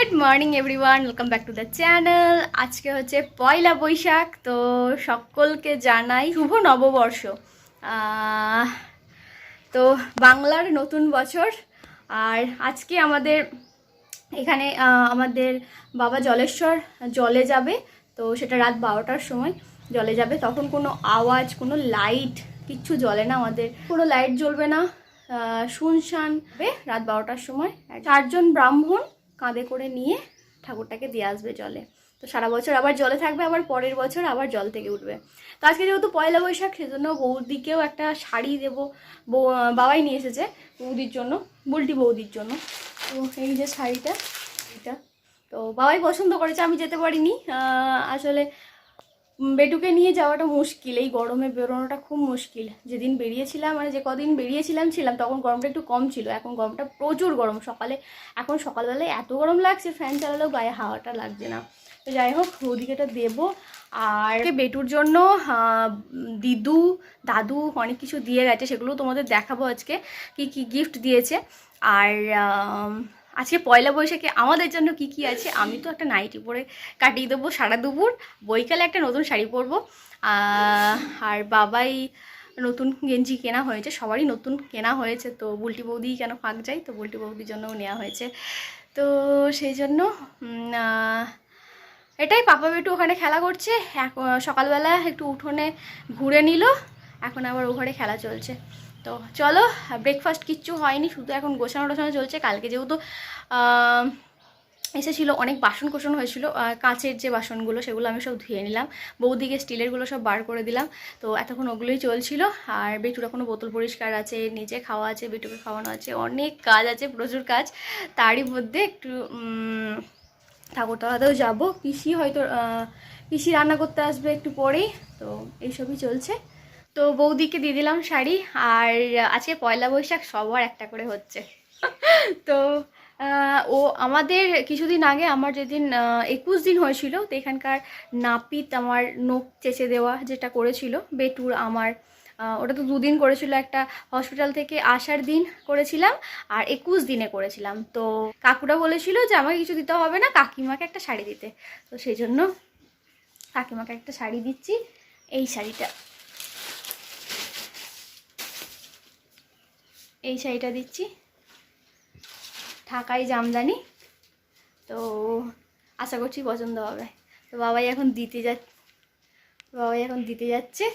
Good morning everyone, welcome back to the channel. আজকে হচ্ছে পয়লা বৈশাখ, তো সকলকে জানাই শুভ নববর্ষ। তো বাংলার নতুন বছর। আর আজকে আমাদের এখানে আমাদের বাবা জলেশ্বর জলে যাবে, তো সেটা রাত 12টার সময় জলে যাবে। তখন কোনো আওয়াজ, কোনো লাইট কিচ্ছু জ্বলে না, আমাদের কোনো লাইট জ্বলবে না, শুনশান হবে। রাত 12টার সময় 4জন ব্রাহ্মণ কাঁধে করে নিয়ে ঠাকুরটাকে দিয়ে আসবে জলে। তো সারা বছর আবার জলে থাকবে, আবার পরের বছর আবার জল থেকে উঠবে। তো আজকে যেহেতু পয়লা বৈশাখ, সেজন্য বৌদিকেও একটা শাড়ি দেবো। বাবাই নিয়ে এসেছে বৌদির জন্য, বুলটি বৌদির জন্য। তো এই যে শাড়িটা, এটা তো বাবাই পছন্দ করেছে, আমি যেতে পারিনি। আসলে বেটুকে নিয়ে যাওয়াটা মুশকিল, এই গরমে বেরোনোটা খুব মুশকিল। যেদিন বেরিয়েছিলাম, মানে যে কদিন বেরিয়েছিলাম তখন গরমটা একটু কম ছিল, এখন গরমটা প্রচুর গরম। এখন সকালবেলায় এত গরম লাগছে, ফ্যান চালালেও গায়ে হাওয়াটা লাগছে না। তো যাই হোক, ওদিকেটা দেবো। আর বেটুর জন্য দিদু দাদু অনেক কিছু দিয়ে গেছে, সেগুলো তোমাদের দেখাবো আজকে কি কি গিফট দিয়েছে। আর আজকে পয়লা বৈশাখে আমাদের জন্য কি কি আছে, আমি তো একটা নাইটি পরে কাটিয়ে দেবো সারা দুপুর। বৈকালে একটা নতুন শাড়ি পরবো। আর বাবাই নতুন গেঞ্জি কেনা হয়েছে, সবারই নতুন কেনা হয়েছে। তো বুলটি বৌদি কেন ফাঁক যায়, তো বুলটি বৌদির জন্যও নেওয়া হয়েছে। তো সেই জন্য এটাই। পাপা বেটু ওখানে খেলা করছে, সকালবেলা একটু উঠোনে ঘুরে নিল, এখন আবার ও ঘরে খেলা চলছে। তো চলো, ব্রেকফাস্ট কিচ্ছু হয়নি, শুধু এখন গোছানো টোছানো চলছে। কালকে যেহেতু এসেছিলো, অনেক বাসন কোসন হয়েছিল, কাঁচের যে বাসনগুলো সেগুলো আমি সব ধুয়ে নিলাম। বৌদিকে স্টিলেরগুলো সব বার করে দিলাম। তো এতক্ষণ ওগুলোই চলছিল। আর বেটুর এখনও বোতল পরিষ্কার আছে, নিজে খাওয়া আছে, বেটুকে খাওয়ানো আছে, অনেক কাজ আছে, প্রচুর কাজ। তারই মধ্যে একটু ঠাকুরতলাতেও যাবো, পিসি হয়তো পিসি রান্না করতে আসবে একটু পরেই। তো এইসবই চলছে। তো বৌদিকে দিয়ে দিলাম শাড়ি। আর আজকে পয়লা বৈশাখ, সবার একটা করে হচ্ছে। তো ও আমাদের কিছুদিন আগে, আমার যেদিন 21 দিন হয়েছিল, তো এখানকার নাপিত আমার নখ চেঁচে দেওয়া যেটা করেছিল বেটুর আমার, ওটা তো 2 দিন করেছিল। একটা হসপিটাল থেকে আসার দিন করেছিলাম, আর 21 দিনে করেছিলাম। তো কাকুরা বলেছিল যে আমাকে কিছু দিতে হবে না, কাকিমাকে একটা শাড়ি দিতে। তো সেই জন্য কাকিমাকে একটা শাড়ি দিচ্ছি। এই শাড়িটা দিচ্ছি, ঢাকাই জামদানি। তো আশা করছি পছন্দ হবে। তো বাবাই এখন দিতে যাচ্ছে।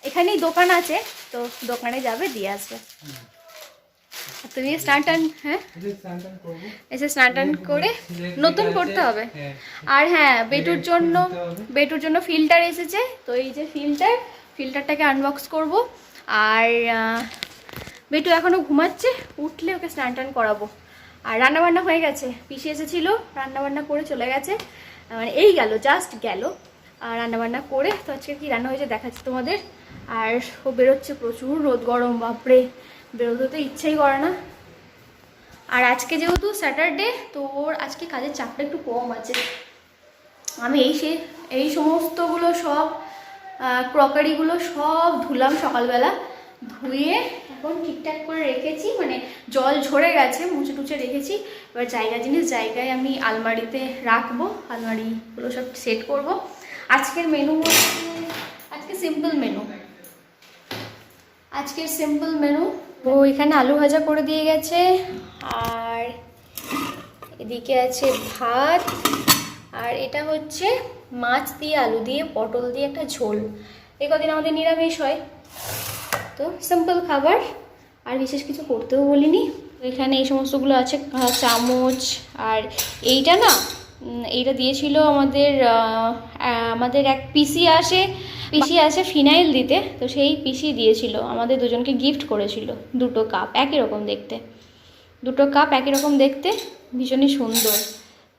এখানেই দোকান আছে, তো দোকানে যাবে, দিয়ে আসবে। তুমি স্নান টান, হ্যাঁ এসে স্নান টান করে নতুন করতে হবে। আর হ্যাঁ, বেটুর জন্য ফিল্টার এসেছে। তো এই যে ফিল্টারটাকে আনবক্স করব। আর বেটু এখনও ঘুমাচ্ছে, উঠলে ওকে স্নান টান করাবো। আর রান্নাবান্না হয়ে গেছে, পিসি এসেছিলো, রান্নাবান্না করে চলে গেছে, মানে এই জাস্ট গেল। আর রান্নাবান্না করে, তো আজকে কী রান্না হয়েছে দেখাচ্ছি তোমাদের। আর ও বেরোচ্ছে, প্রচুর রোদ গরম, বাপরে, বেরোতে তো ইচ্ছেই করে না। আর আজকে যেহেতু স্যাটারডে, তো ওর আজকে কাজের চাপটা একটু কম আছে। আমি এই সমস্তগুলো সব ক্রকারিগুলো সব ধুলাম সকালবেলা, ধুয়ে এখন ঠিকঠাক করে রেখেছি, মানে জল ঝরে গেছে, মুছে টুচে রেখেছি। এবার জায়গায় আমি আলমারিতে রাখবো, আলমারিগুলো সব সেট করব। আজকের মেনু হচ্ছে, আজকে সিম্পল মেনু। তো এখানে আলু ভাজা করে দিয়ে গেছে, আর এদিকে আছে ভাত, আর এটা হচ্ছে মাছ দিয়ে, আলু দিয়ে, পটল দিয়ে একটা ঝোল। এই কদিন আমাদের নিরামিষ হয়, তো সিম্পল খাবার, আর বিশেষ কিছু করতেও বলিনি। এখানে এই সমস্তগুলো আছে, চামচ। আর এইটা দিয়েছিল আমাদের এক পিসি আসে ফিনাইল দিতে, তো সেই পিসি দিয়েছিল, আমাদের দুজনকে গিফট করেছিল 2টো কাপ একই রকম দেখতে, ভীষণই সুন্দর।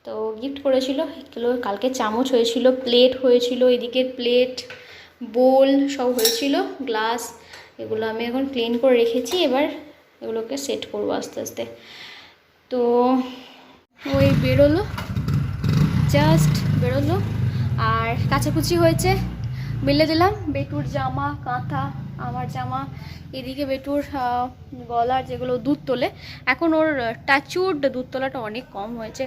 তো গিফট করেছিল এগুলো। কালকে চামচ হয়েছিল, প্লেট হয়েছিল, এদিকের প্লেট, বোল সব হয়েছিল, গ্লাস। এগুলো আমি এখন ক্লিন করে রেখেছি, এবার এগুলোকে সেট করবো আস্তে আস্তে। তো ওই জাস্ট বেরোলো, আর কাচাকুচি হয়েছে, মেলে দিলাম। বেটুর জামা, কাঁথা আমার জামা, এদিকে বেটুর গলার যেগুলো দুধ তোলে, এখন ওর টাচুড দুধ তোলাটা অনেক কম হয়েছে।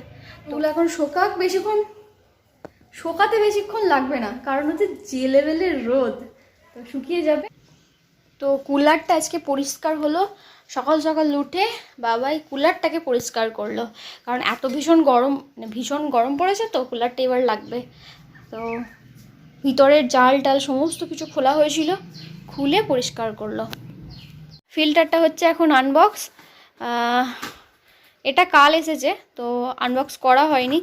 ওগুলো এখন শোকাতে বেশিক্ষণ লাগবে না, কারণ হচ্ছে যে লেভেলের রোদ, তো শুকিয়ে যাবে। তো কুলারটা আজকে পরিষ্কার হলো, সকাল সকাল উঠে বাবাই কুলারটাকে পরিষ্কার করলো, কারণ এত ভীষণ গরম পড়েছে, তো কুলারটা এবার লাগবে। তো ভিতরের জাল টাল সমস্ত কিছু খোলা হয়েছিল, খুলে পরিষ্কার করলো। ফিল্টারটা হচ্ছে এখন আনবক্স, এটা কাল এসেছে, তো আনবক্স করা হয়নি,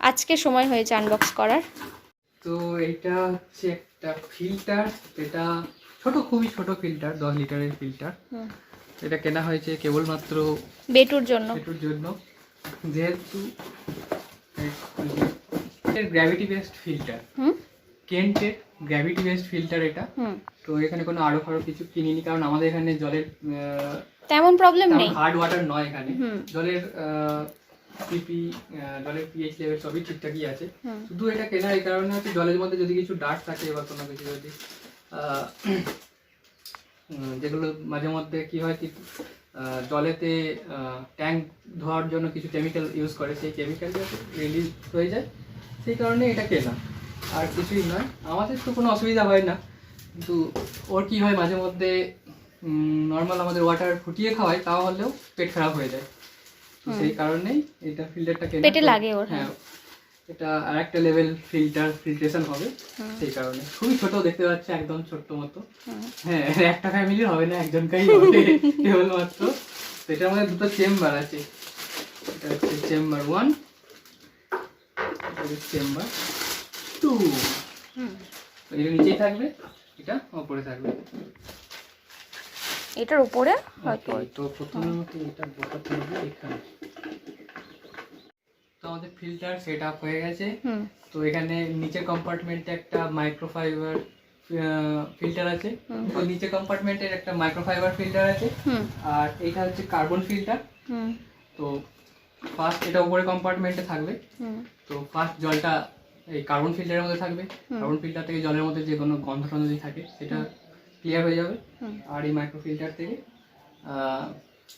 আজকে সময় হয়েছে আনবক্স করার। তো এটা হচ্ছে একটা ফিল্টার, এটা খুবই ছোট ফিল্টার, 10 লিটারের ফিল্টার। এটা কেনা হয়েছে কেবলমাত্র বেটুর জন্য, যেহেতু গ্র্যাভিটি বেসড ফিল্টার, কেন্টের গ্র্যাভিটি বেসড ফিল্টার এটা। তো এখানে কোনো আরো কিছু কিনিনি, কারণ আমাদের এখানে জলের তেমন প্রবলেম নেই, হার্ড ওয়াটার নয় এখানে। জলের জলের পিএইচ লেভেল সবই ঠিকঠাকই আছে। শুধু এটা কেনার এই কারণে হচ্ছে, জলের মধ্যে যদি কিছু ডাস্ট থাকে বা কোনো কিছু যদি যেগুলো মাঝে মধ্যে কি হয় কি, জলেতে ট্যাঙ্ক ধোয়ার জন্য কিছু কেমিক্যাল ইউজ করে, সেই কেমিক্যাল রিলিজ হয়ে যায়, সেই কারণে এটা কেনা, আর কিছুই নয়। আমাদের তো কোনো অসুবিধা হয় না, কিন্তু ওর কি হয় মাঝে মধ্যে নর্মাল আমাদের ওয়াটার ফুটিয়ে খাওয়াই, তাও হলেও পেট খারাপ হয়ে যায়, সেই কারণেই এটা ফিল্টারটা কেনা। পেটে লাগে ওর। হ্যাঁ, এটা আরেকটা লেভেল ফিল্ট্রেশন হবে, সেই কারণে। খুবই ছোট দেখতে পাচ্ছি, একদম ছোট্ট মতো। হ্যাঁ, একটা ফ্যামিলির হবে না, একজনকাই হবে কেবলমাত্র। তো এটার মধ্যে দুটো চেম্বার আছে, এটা হচ্ছে চেম্বার 1, এটা চেম্বার 2। এটা নিচেই থাকবে, এটা উপরে থাকবে, এটার উপরে হয়তো। তো প্রথমে মতো এটা বসাতে হবে এখানে। তো আমাদের ফিল্টার সেট আপ হয়ে গেছে। তো এখানে নিচের কম্পার্টমেন্টে একটা মাইক্রোফাইবার ফিল্টার আছে, তো নিচে কম্পার্টমেন্টের একটা মাইক্রোফাইবার ফিল্টার আছে, আর এইটা হচ্ছে কার্বন ফিল্টার। তো ফার্স্ট এটা উপরে কম্পার্টমেন্টে থাকবে, তো ফার্স্ট জলটা এই কার্বন ফিল্টারের মধ্যে থাকবে। কার্বন ফিল্টার থেকে জলের মধ্যে যে কোনো গন্ধ টন্ধ যদি থাকে সেটা ক্লিয়ার হয়ে যাবে, আর এই মাইক্রো ফিল্টার থেকে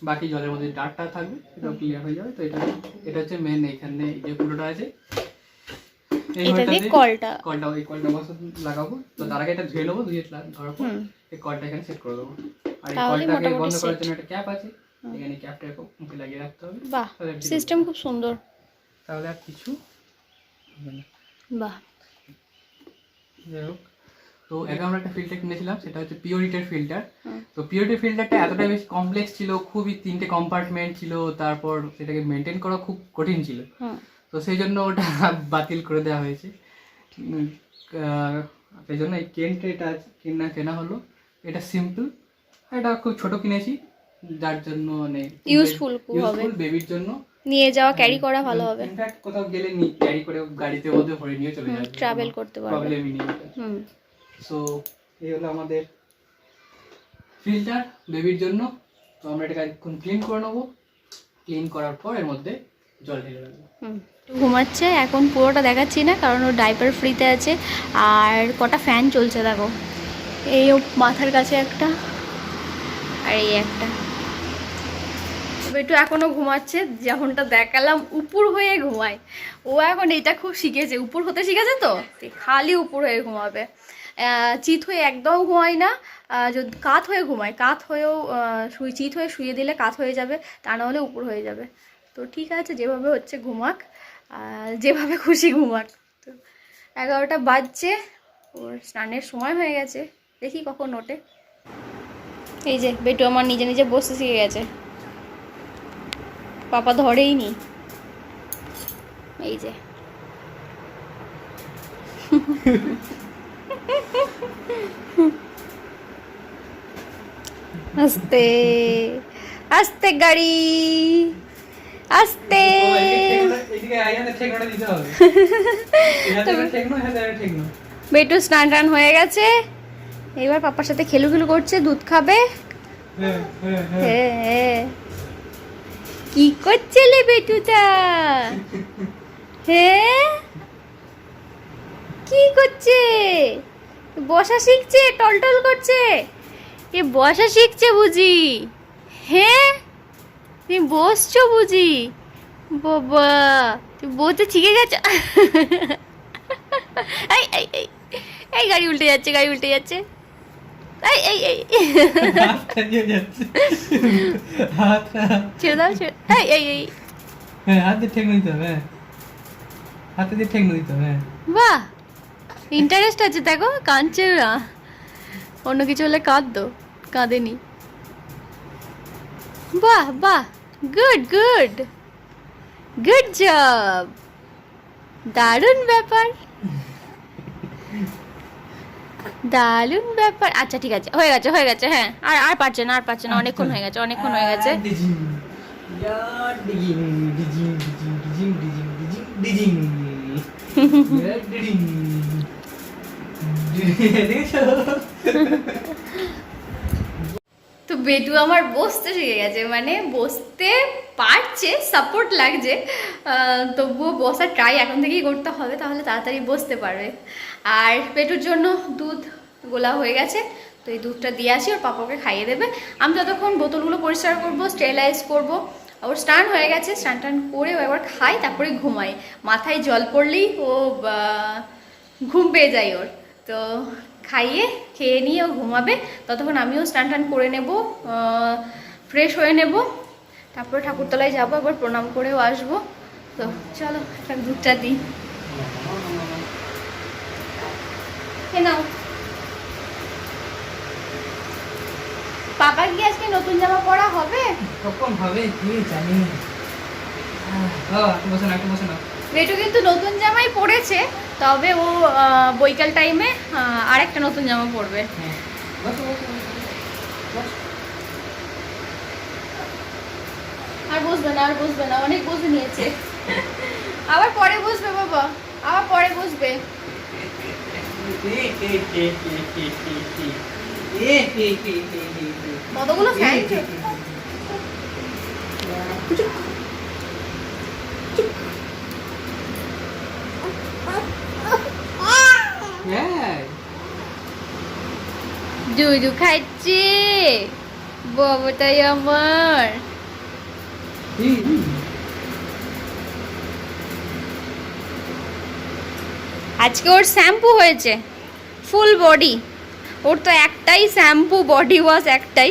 বাকি জলের মধ্যে ডার্টটা থাকবে, সেটাও ক্লিয়ার হয়ে যাবে। তো এটা হচ্ছে মেন, এখানে যে ফুটোটা আছে, এই কলটা লাগাবো। তো তার আগে এটা ধুয়ে নেবো, ধুয়ে ধরার পর এই কলটা এখানে সেট করে দেবো। আর এই কলটাকে বন্ধ করার জন্য একটা ক্যাপ আছে, এখানে ক্যাপটা মুখে লাগিয়ে রাখতে হবে। বাহ, সিস্টেম খুব সুন্দর, তাহলে আর কিছু হবে না। বাহ, যাই হোক, তো এখন আমরা একটা ফিল্টার কিনেছিলাম, সেটা হচ্ছে পিওরিটির ফিল্টার। তো পিওরিটির ফিল্টারটা এতটাই বেশি কমপ্লেক্স ছিল, খুবই 3টে কম্পার্টমেন্ট ছিল, তারপর সেটাকে মেনটেন করা খুব কঠিন ছিল। তো সেই জন্য ওটা বাতিল করে দেওয়া হয়েছে। সেই জন্য এই কেন্টটা কেনা হলো। এটা সিম্পল, এটা খুব ছোট কিনেছি, যার জন্য মানে ইউজফুল হবে, বেবির জন্য নিয়ে যাওয়া ক্যারি করা ভালো হবে। ইনফ্যাক্ট কোথাও গেলে ক্যারি করে গাড়িতে ওদের ভরে নিয়ে চলে যাবে, ট্রাভেল করতে পারবে, প্রবলেমই নেই। সো এই হলো আমাদের ফিল্টার বেবির জন্য। তো আমরা এটাকে এখন ক্লিন করে নেবো, ক্লিন করার পর এর মধ্যে জল ঢেলে রাখবো। ঘুমাচ্ছে এখন, পুরোটা দেখাচ্ছি না কারণ ও ডাইপার ফ্রিতে আছে। আর কটা ফ্যান চলছে দেখো, এই মাথার কাছে একটা, আর এই একটা। বেটু এখনো ঘুমাচ্ছে, যেমনটা দেখালাম উপর হয়ে ঘুমায় ও, এখন এটা খুব শিখেছে, উপর হতে শিখেছে, তো খালি উপর হয়ে ঘুমাবে। চিত হয়ে একদম ঘুমায় না, যদি কাত হয়ে ঘুমায়, কাত হয়েও চিত হয়ে শুয়ে দিলে কাত হয়ে যাবে, তা না হলে উপর হয়ে যাবে। তো ঠিক আছে, যেভাবে হচ্ছে ঘুমাক, যেভাবে খুশি ঘুমাক। তো 11টা বাজছে, ওর স্নানের সময় হয়ে গেছে, দেখি কখন ওঠে। এই যে বেটু আমার নিজে নিজে বসতে শিখে গেছে, পাপা ধরেই নি। এই যে আস্তে আস্তে গাড়ি, আস্তে। বেটু স্নান টান হয়ে গেছে, এবার পাপার সাথে খেলু করছে, দুধ খাবে। হ্যাঁ, কি করছিলে বেটুটা? হ্যাঁ, কি করছে? বসা শিখছে, টলটল করছে। এ বসা শিখছে বুঝি? হ্যাঁ, তুমি বসছো বুঝি? বাবা, তুমি বসতে শিখে গেছো। এই এই এই এই গাড়ি উল্টে যাচ্ছে, গাড়ি উল্টে যাচ্ছে। এই এই এই ছেড়ে দাও, ছেড়ে। এই এই এই হাত দিয়ে ঠেক নিতে হবে, হাতে দিয়ে ঠেক নিতে হবে। বাহ, ইন্টারেস্ট আছে, দেখো কাঁদছে না। অন্য কিছু হলে কাঁদতো, কাঁদেনি। বাহ বাহ, গুড গুড, গুড জব, দারুণ ব্যাপার, দারুণ ব্যাপার। আচ্ছা ঠিক আছে, হয়ে গেছে হয়ে গেছে। হ্যাঁ, আর আর পারছে না, আর পারছে না, অনেকক্ষণ হয়ে গেছে, অনেকক্ষণ হয়ে গেছে। তো বেটু আমার বসতে শিখে গেছে, মানে বসতে পারছে, সাপোর্ট লাগছে, তবুও বসার ট্রাই এখন থেকেই করতে হবে, তাহলে তাড়াতাড়ি বসতে পারবে। আর বেটুর জন্য দুধ গোলা হয়ে গেছে, তো এই দুধটা দিয়ে আসি, ওর পাপাকে খাইয়ে দেবে। আমি যতক্ষণ বোতলগুলো পরিষ্কার করবো, স্টেরিলাইজ করবো। ওর স্নান হয়ে গেছে, স্নান টান করে ও একবার খাই, তারপরে ঘুমাই। মাথায় জল পড়লেই ও ঘুম পেয়ে যায় ওর। তো খাইয়ে খেয়ে নিয়ে ও ঘুমাবে, ততক্ষণ আমিও স্নান টান করে নেব, ফ্রেশ হয়ে নেব, তারপরে ঠাকুরতলায় যাবো, একবার প্রণাম করেও আসবো। তো চলো একটা দুধটা দিই। নাও, পাপার কি আজকে নতুন জামা পরা হবে? কখন হবে কি জানি। বসে না, একটু বসে না। বেটু কিন্তু নতুন জামাই পরেছে, তবে ও বৈকাল টাইমে আরেকটা নতুন জামা পরবে। আর বসবে না, আর বসবে না, অনেক বসে নিয়েছে। আবার পরে বসবে বাবা, আবার পরে বসবে। কতগুলো ফ্যান? দুধু খাচ্ছে বাবাটাই আমার। আজকে ওর শ্যাম্পু হয়েছে ফুল বডি, ওর তো একটাই শ্যাম্পু, বডি ওয়াশ একটাই,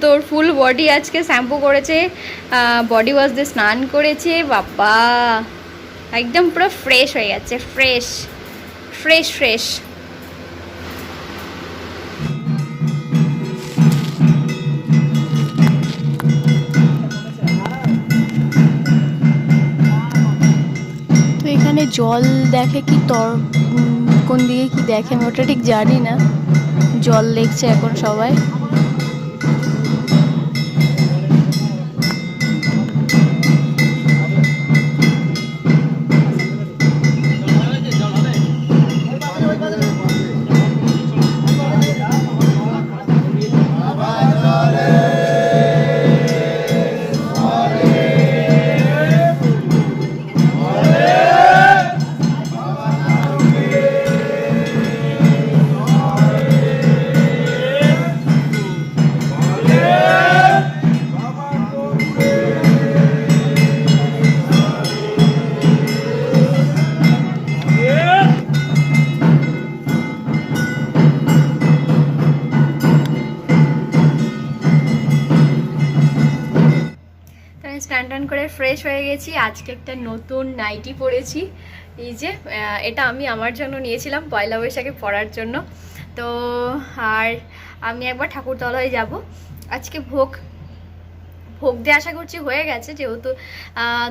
তো ওর ফুল বডি আজকে শ্যাম্পু করেছে, বডি ওয়াশ দিয়ে স্নান করেছে। বাবা, একদম পুরো ফ্রেশ হয়ে গেছে, ফ্রেশ ফ্রেশ ফ্রেশ। তো এখানে জল দেখে কি কোন দিকে কি দেখে আমি ওটা ঠিক জানি না, জল দেখছে এখন সবাই। স্নান টান করে ফ্রেশ হয়ে গেছি, আজকে একটা নতুন নাইটি পরেছি। এই যে এটা আমি আমার জন্য নিয়েছিলাম পয়লা বৈশাখে পরার জন্য। তো আর আমি একবার ঠাকুরতলায় যাব, আজকে ভোগ দিয়ে আশা করছি হয়ে গেছে, যেহেতু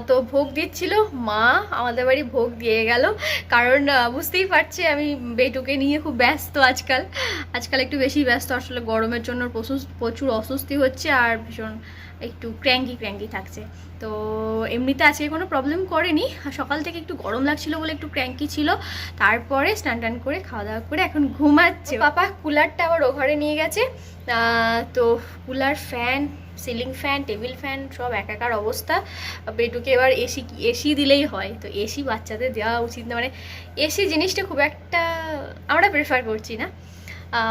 তো ভোগ দিচ্ছিল মা, আমাদের বাড়ি ভোগ দিয়ে গেল। কারণ বুঝতেই পারছি আমি বেটুকে নিয়ে খুব ব্যস্ত আজকাল একটু বেশি ব্যস্ত, আসলে গরমের জন্য প্রচুর অস্বস্তি হচ্ছে, আর ভীষণ একটু ক্র্যাঙ্কি থাকছে। তো এমনিতে আজকে কোনো প্রবলেম করেনি, সকাল থেকে একটু গরম লাগছিল বলে একটু ক্র্যাঙ্কি ছিল। তারপরে স্নান টান করে খাওয়া দাওয়া করে এখন ঘুমাচ্ছে। পাপা কুলারটা আবার ও ঘরে নিয়ে গেছে, তো cooler fan ceiling fan, table fan সব একাকার অবস্থা। বেটুকে এবার এসি দিলেই হয়, তো এসি বাচ্চাদের দেওয়া উচিত না, মানে এসি জিনিসটা খুব একটা আমরা প্রেফার করছি না,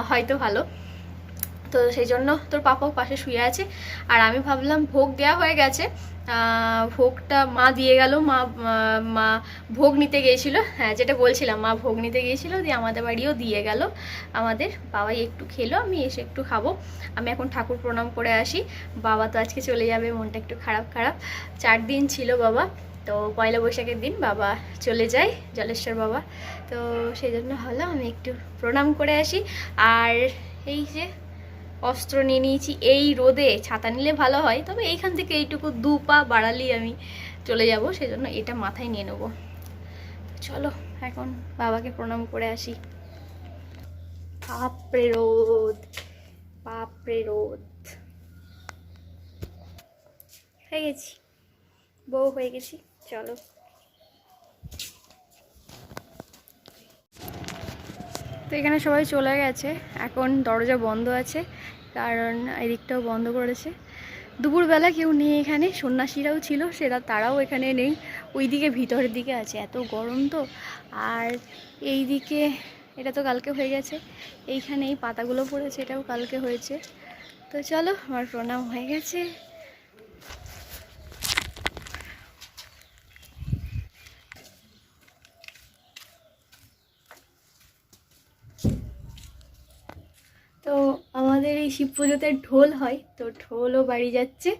হয়তো ভালো। তো সেই জন্য তোর পাপাও পাশে শুয়ে আছে। আর আমি ভাবলাম ভোগ দেওয়া হয়ে গেছে, ভোগটা মা দিয়ে গেল, মা ভোগ নিতে গিয়েছিল, হ্যাঁ যেটা বলছিলাম, মা ভোগ নিতে গিয়েছিল, দিয়ে আমাদের বাড়িও দিয়ে গেল। আমাদের বাবাই একটু খেলো, আমি এসে একটু খাবো। আমি এখন ঠাকুর প্রণাম করে আসি। বাবা তো আজকে চলে যাবে, মনটা একটু খারাপ 4 দিন ছিল বাবা, তো পয়লা বৈশাখের দিন বাবা চলে যায়, জলেশ্বর বাবা। তো সেই জন্য হলো আমি একটু প্রণাম করে আসি। আর এই যে অস্ত্র নিয়ে নিয়েছি, এই রোদে ছাতা নিলে ভালো হয়, তবে এইখান থেকে এইটুকু 2 পা বাড়ালেই আমি চলে যাব, সেজন্য এটা মাথায় নিয়ে নেব। চলো এখন বাবাকে প্রণাম করে আসি। বাপরে রোদ, বাপরে রোদ। হয়ে গেছি, বউ হয়ে গেছি। চলো তো এখানে সবাই চলে গেছে, এখন দরজা বন্ধ আছে, কারণ এদিকটাও বন্ধ করেছে। দুপুরবেলা কেউ নেই এখানে, সন্ন্যাসীরাও ছিল, তারাও এখানে নেই, ওইদিকে ভিতরের দিকে আছে, এত গরম তো। আর এই দিকে এটা তো কালকে হয়ে গেছে, এইখানে এই পাতাগুলো পড়েছে, এটাও কালকে হয়েছে। তো চলো, আমার প্রণাম হয়ে গেছে। তো আমাদের এই শিব পুজোতে ঢোল হয়, তো ঢোলও বাড়ি যাচ্ছে।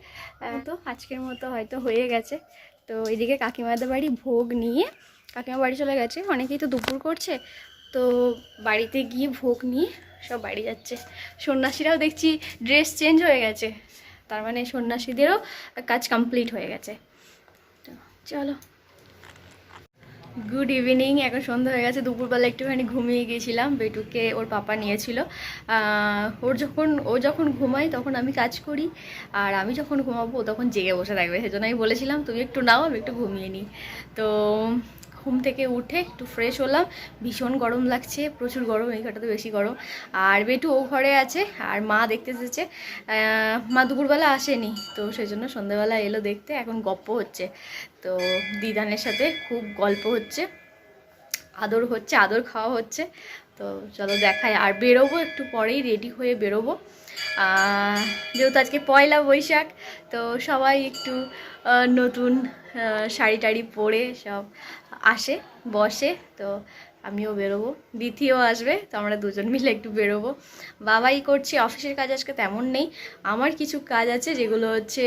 তো আজকের মতো হয়তো হয়ে গেছে। তো এদিকে কাকিমাদের বাড়ি ভোগ নিয়ে কাকিমা বাড়ি চলে গেছে, অনেকেই তো দুপুর করছে, তো বাড়িতে গিয়ে ভোগ নিয়ে সব বাড়ি যাচ্ছে। সন্ন্যাসীরাও দেখছি ড্রেস চেঞ্জ হয়ে গেছে, তার মানে সন্ন্যাসীদেরও কাজ কমপ্লিট হয়ে গেছে। তো চলো, গুড ইভিনিং। এখন সন্ধ্যা হয়ে গেছে, দুপুরবেলা একটুখানি ঘুমিয়ে গিয়েছিলাম, বেটুকে ওর পাপা নিয়েছিল। ও যখন ঘুমায় তখন আমি কাজ করি, আর আমি যখন ঘুমাবো ও তখন জেগে বসে থাকবে, সেজন্য আমি বলেছিলাম তুমি একটু নাও, আমি একটু ঘুমিয়ে নিই। তো ঘুম থেকে উঠে একটু ফ্রেশ হলাম, ভীষণ গরম লাগছে, প্রচুর গরম, এই ঘরটাতে বেশি গরম। আর বেটু ও ঘরে আছে, আর মা দেখতে এসেছে। মা দুপুরবেলা আসেনি, তো সেই জন্য সন্ধ্যেবেলা এলো দেখতে, এখন গপ্প হচ্ছে। তো দিদানের সাথে খুব গল্প হচ্ছে, আদর হচ্ছে, আদর খাওয়া হচ্ছে। তো চলো দেখাই। আর বেরোবো একটু পরেই, রেডি হয়ে বেরোবো, যেহেতু আজকে পয়লা বৈশাখ, তো সবাই একটু নতুন শাড়ি টাড়ি পরে সব আসে বসে, তো আমিও বেরোবো, দিথিও আসবে, তো আমরা দুজন মিলে একটু বেরোবো। বাবাই করছে, অফিসের কাজ আজকে তেমন নেই, আমার কিছু কাজ আছে, যেগুলো হচ্ছে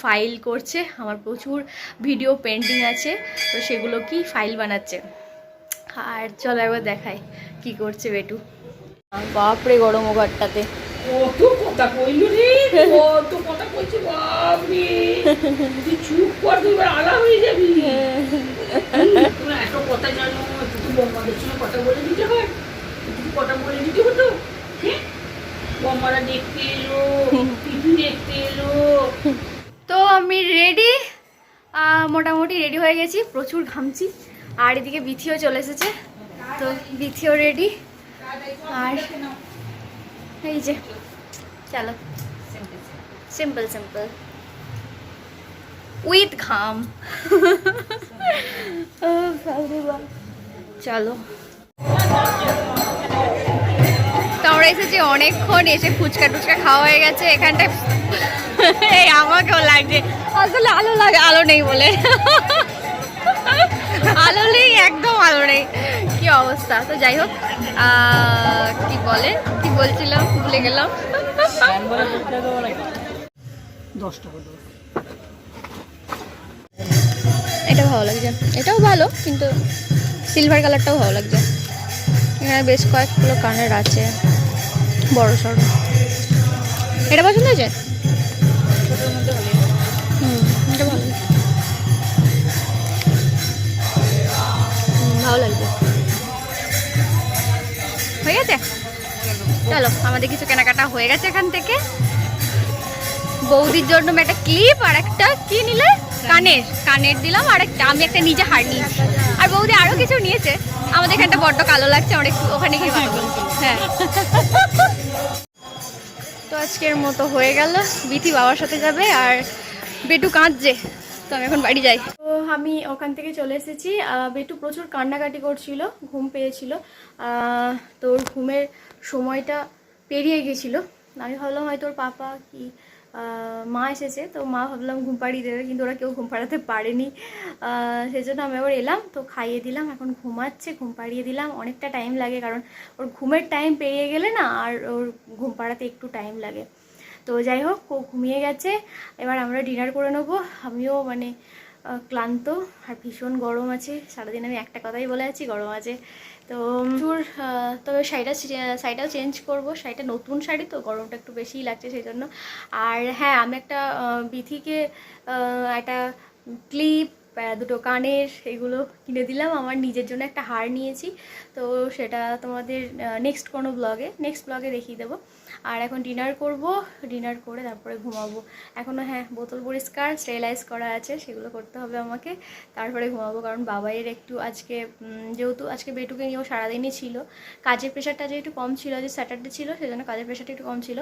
ফাইল করছে, আমার প্রচুর ভিডিও পেন্ডিং আছে, তো সেগুলো কি ফাইল বানাচ্ছে। আর চলো একবার দেখাই কি করছে বেটু। বাপরে গরম ও ঘরটাতে, কত কথা কইল রে, কত কথা কইছে, বাপ রে তুই চুপ কর, তুই এবার আলা হয়ে যাবি। তোমরা এত কথা জানো, একটু বম্মাদের সঙ্গে কথা বলে দিতে হয়, একটু কথা বলে দিতে হতো। হ্যাঁ, বম্মারা দেখতে এলো, টিভি দেখতে এলো। তো আমি রেডি, মোটামুটি রেডি হয়ে গেছি, প্রচুর ঘামছি। আর এদিকে বিথিও চলে এসেছে, তো বিথিও রেডি। আর এই যে চলো, সিম্পল সিম্পল উইথ ঘাম। চলো, তো আমরা এসেছি অনেকক্ষণ, এসে ফুচকা টুচকা খাওয়া হয়ে গেছে এখানটায়। এই আমাকেও লাগছে, আসলে আলো লাগে, আলো নেই বলে, আলো নেই, একদম আলো নেই, কি অবস্থা। তো যাই হোক, কি বলছিলাম ভুলে গেলাম। 10 টাকা দাও। এটা ভালো লাগছে, এটাও ভালো, কিন্তু সিলভার কালারটাও ভালো লাগছে। এখানে বেশ কয়েকগুলো কানের আছে, বড় সড়ো। এটা পছন্দ হয়েছে? এটা ভালো, ভালো লাগছে। হয়ে গেছে, চলো আমাদের কিছু কেনাকাটা হয়ে গেছে এখান থেকে। বৌদির জন্য একটা ক্লিপ আর একটা কি নিলে, কানের দিলাম, আর একটা আমি একটা নিজে হার নিয়েছি, আর বৌদি আরো কিছু নিয়েছে। আমাদের এখানটা বড্ড কালো লাগছে, আমরা একটু ওখানে গিয়ে ভালো বলছি। হ্যাঁ, তো আজকের মতো হয়ে গেল। বিথি বাবার সাথে যাবে আর বেটু কাঁদছে, তো আমি এখন বাড়ি যাই। তো আমি ওখান থেকে চলে এসেছি। বেটু প্রচুর কান্নাকাটি করছিল, ঘুম পেয়েছিল। তো ওর ঘুমের সময়টা পেরিয়ে গেছিল। আমি ভাবলাম হয়তো ওর পাপা কি মা এসেছে, তো মা ভাবলাম ঘুম পাড়িয়ে দেবে, কিন্তু ওরা কেউ ঘুম পাড়াতে পারেনি। সেই জন্য আমি আবার এলাম, তো খাইয়ে দিলাম, এখন ঘুমাচ্ছে, ঘুম পাড়িয়ে দিলাম। অনেকটা টাইম লাগে, কারণ ওর ঘুমের টাইম পেরিয়ে গেলে না আর ওর ঘুম পাড়াতে একটু টাইম লাগে। তো যাই হোক, ও ঘুমিয়ে গেছে। এবার আমরা ডিনার করে নেবো। আমিও মানে ক্লান্ত আর ভীষণ গরম আছে। সারাদিন আমি একটা কথাই বলে আছি, গরম আছে। তো তবে শাড়িটাও চেঞ্জ করবো। শাড়িটা নতুন শাড়ি, তো গরমটা একটু বেশিই লাগছে সেই জন্য। আর হ্যাঁ, আমি একটা বিথিকে একটা ক্লিপ, দুটো কানের, এগুলো কিনে দিলাম। আমার নিজের জন্য একটা হার নিয়েছি, তো সেটা তোমাদের নেক্সট ব্লগে দেখিয়ে দেবো। আর এখন ডিনার করব, ডিনার করে তারপরে ঘুমাবো। এখনও হ্যাঁ, বোতল পরিষ্কার স্টেরিলাইজ করা আছে, সেগুলো করতে হবে আমাকে, তারপরে ঘুমাবো। কারণ বাবাইয়ের একটু আজকে, যেহেতু আজকে বেটুকে নিয়েও সারাদিনই ছিল, কাজের প্রেশারটা যে একটু কম ছিল, যে স্যাটারডে ছিল সেজন্য কাজের প্রেশারটা একটু কম ছিল।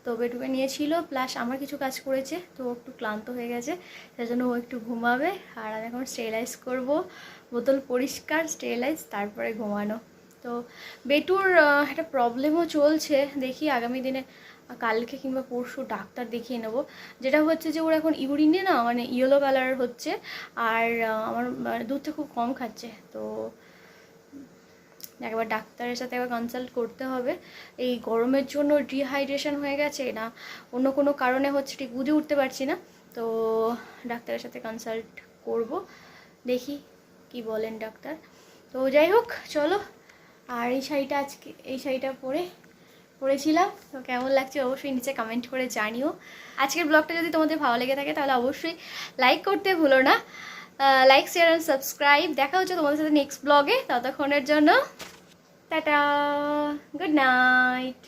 তো বেটুকে নিয়েছিল, প্লাস আমার কিছু কাজ করেছে, তো একটু ক্লান্ত হয়ে গেছে, সেজন্য ও একটু ঘুমাবে। আর আমি এখন স্টেরিলাইজ করব, বোতল পরিষ্কার, স্টেরিলাইজ, তারপরে ঘুমানো। তো বেটুর একটা প্রবলেমও চলছে, দেখি আগামী দিনে কালকে কিংবা পরশু ডাক্তার দেখিয়ে নেবো। যেটা হচ্ছে যে ওর এখন ইউরিনে না মানে ইয়েলো কালার হচ্ছে, আর আমার দুধটা খুব কম খাচ্ছে। তো একবার ডাক্তারের সাথে একবার কনসাল্ট করতে হবে। এই গরমের জন্য ডিহাইড্রেশন হয়ে গেছে না অন্য কোনো কারণে হচ্ছে, ঠিক বুঝে উঠতে পারছি না। তো ডাক্তারের সাথে কনসাল্ট করব, দেখি কি বলেন ডাক্তার। তো যাই হোক, চলো। আর এই শাড়িটা পরেছিলাম, তো কেমন লাগছে অবশ্যই নিচে কমেন্ট করে জানিও। আজকের ব্লগটা যদি তোমাদের ভালো লেগে থাকে তাহলে অবশ্যই লাইক করতে ভুলো না। Like, share and subscribe. দেখা হচ্ছে তোমাদের সাথে নেক্সট ব্লগে। ততক্ষণের জন্য টাটা, গুড নাইট।